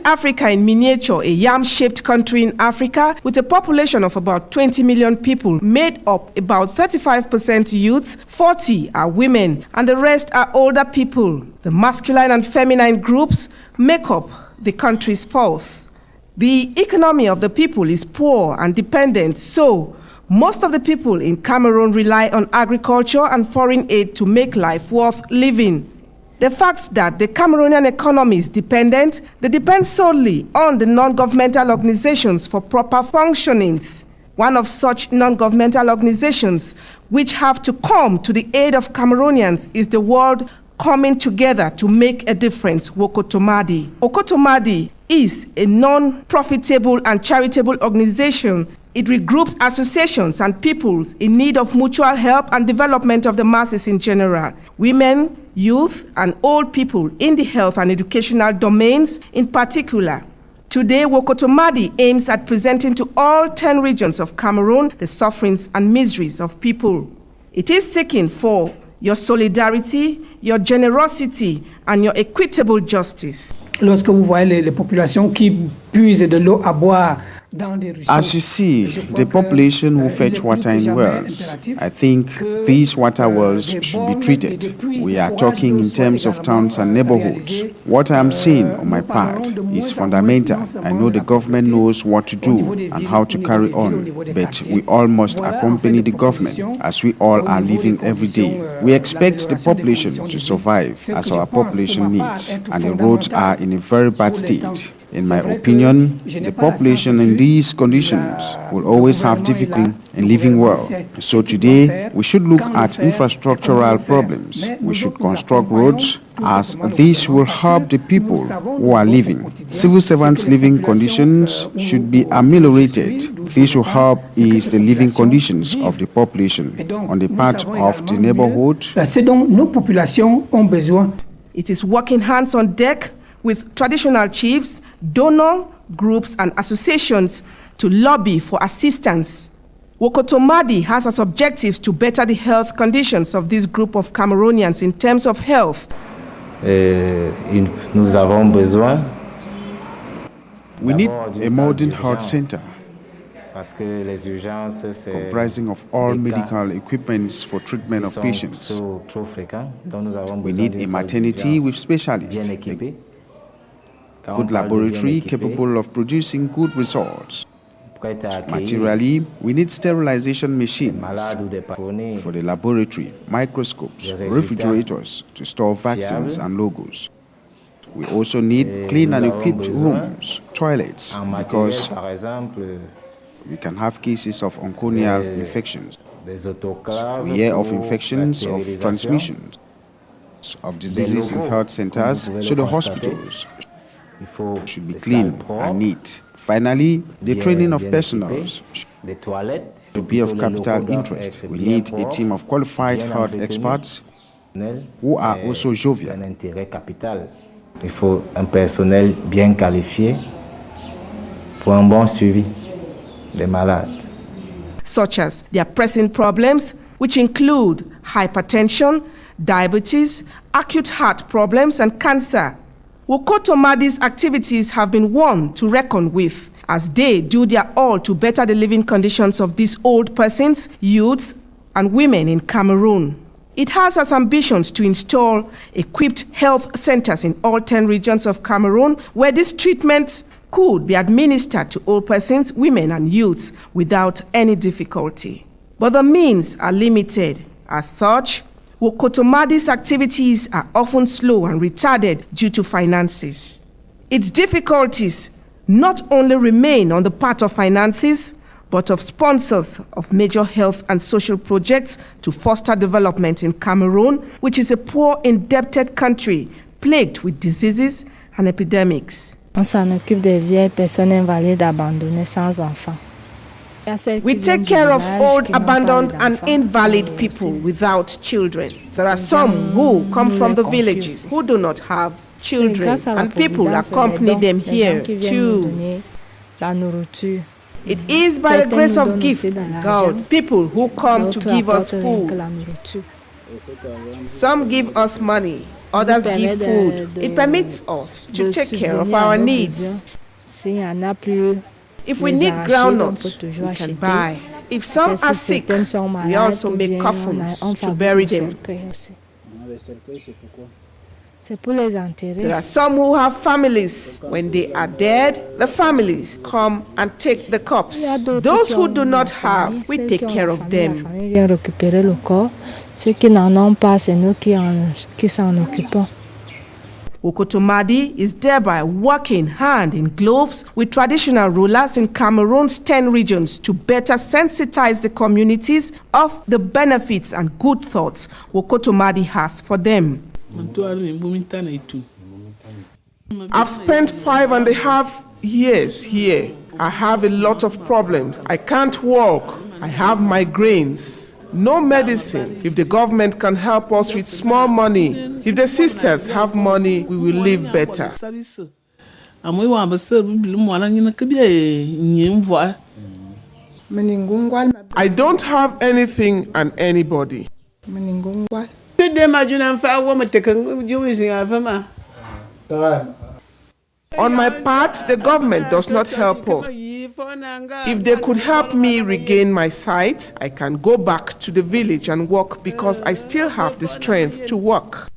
Africa in miniature, a yam-shaped country in Africa with a population of about 20 million people, made up about 35% youths, 40 are women, and the rest are older people. The masculine and feminine groups make up the country's pulse. The economy of the people is poor and dependent, so most of the people in Cameroon rely on agriculture and foreign aid to make life worth living. The fact that the Cameroonian economy is dependent, they depend solely on the non-governmental organizations for proper functioning. One of such non-governmental organizations which have to come to the aid of Cameroonians is the World Coming Together to Make a Difference, Wokotomadi. Wokotomadi is a non-profitable and charitable organization. It regroups associations and peoples in need of mutual help and development of the masses in general, women, youth, and old people in the health and educational domains in particular. Today, Wokotomadi aims at presenting to all 10 regions of Cameroon the sufferings and miseries of people. It is seeking for your solidarity, your generosity, and your equitable justice. Lorsque vous voyez les populations qui puisent de l'eau à boire dans des ruisseaux. As you see, the population who fetch water in wells. I think these water wells should be treated. We are talking in terms of towns and neighborhoods. What I am saying on my part is fundamental. I know the government knows what to do and how to carry on, but we all must accompany the government as we all are living every day. We expect the population to survive as our population needs, and the roads are in a very bad state. In my opinion, the population in these conditions will always have difficulty in living well. So today, we should look at infrastructural problems. We should construct roads, as these will help the people who are living. Civil servants' living conditions should be ameliorated. This will help ease the living conditions of the population on the part of the neighborhood. It is working hands on deck with traditional chiefs, donor groups, and associations to lobby for assistance. Wokotomadi has as objectives to better the health conditions of this group of Cameroonians in terms of health. Nous avons besoin. We need a modern health center comprising of all medical equipments for treatment of patients. We need a maternity with specialists, a good laboratory capable of producing good results. Materially, we need sterilization machines for the laboratory, microscopes, refrigerators to store vaccines and logos. We also need clean and equipped rooms, toilets, because we can have cases of onconial infections. We hear of infections, of transmissions, of diseases in health centers, so the hospitals should be clean and neat. Finally, the training of personnel should be of capital interest. We need a team of qualified health experts who are also jovial. Il faut un personnel bien qualifié pour un bon suivi des malades. Such as their pressing problems, which include hypertension, diabetes, acute heart problems, and cancer. Wokotomadi's activities have been one to reckon with, as they do their all to better the living conditions of these old persons, youths, and women in Cameroon. It has as ambitions to install equipped health centers in all 10 regions of Cameroon, where this treatment could be administered to old persons, women, and youths without any difficulty. But the means are limited. As such, Wokotomadi's activities are often slow and retarded due to finances. Its difficulties not only remain on the part of finances, but of sponsors of major health and social projects to foster development in Cameroon, which is a poor, indebted country plagued with diseases and epidemics. On s'en occupe des vieilles personnes invalides abandonnées sans enfants. We take care of old, abandoned, and invalid people without children. There are some who come from the villages who do not have children, and people accompany them here too. It is by the grace of gift, God, people who come to give us food. Some give us money, others give food. It permits us to take care of our needs. If we need groundnuts, we can buy. If some are sick, we also make coffins to bury them. There are some who have families. When they are dead, the families come and take the corpse. Those who do not have, we take care of them. Wokotomadi is thereby working hand in gloves with traditional rulers in Cameroon's 10 regions to better sensitize the communities of the benefits and good thoughts Wokotomadi has for them. I've spent 5.5 years here. I have a lot of problems. I can't walk. I have migraines. No medicine. If the government can help us with small money, if the sisters have money, we will live better. I don't have anything and anybody. On my part, the government does not help us. If they could help me regain my sight, I can go back to the village and work because I still have the strength to work.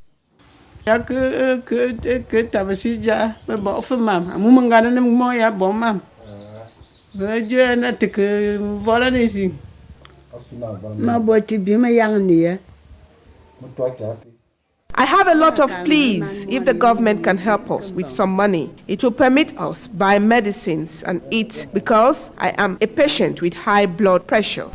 I have a lot of pleas if the government can help us with some money. It will permit us buy medicines and eat because I am a patient with high blood pressure.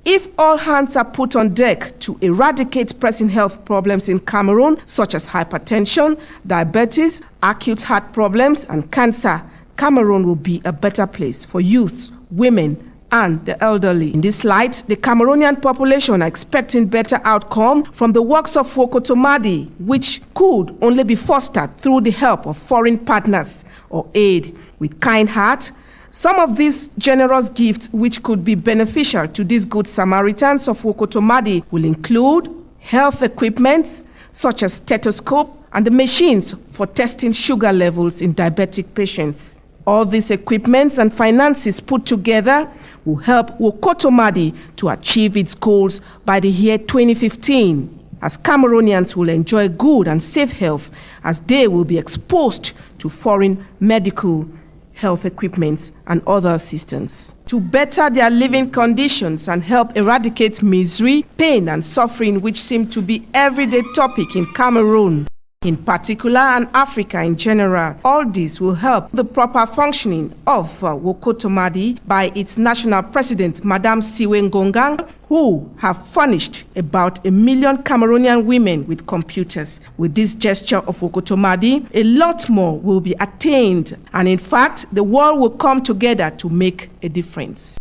If all hands are put on deck to eradicate pressing health problems in Cameroon, such as hypertension, diabetes, acute heart problems, and cancer, Cameroon will be a better place for youth, women, and the elderly. In this light, the Cameroonian population are expecting better outcome from the works of Wokotomadi, which could only be fostered through the help of foreign partners or aid. With kind heart, some of these generous gifts which could be beneficial to these good Samaritans of Wokotomadi will include health equipment such as stethoscope and the machines for testing sugar levels in diabetic patients. All these equipments and finances put together will help Wokotomadi to achieve its goals by the year 2015, as Cameroonians will enjoy good and safe health as they will be exposed to foreign medical health equipment and other assistance. To better their living conditions and help eradicate misery, pain and suffering which seem to be everyday topic in Cameroon in particular and Africa in general. All this will help the proper functioning of Wokotomadi by its national president, Madame Siwe Ngongang, who have furnished about 1 million Cameroonian women with computers. With this gesture of Wokotomadi, a lot more will be attained, and in fact, the world will come together to make a difference.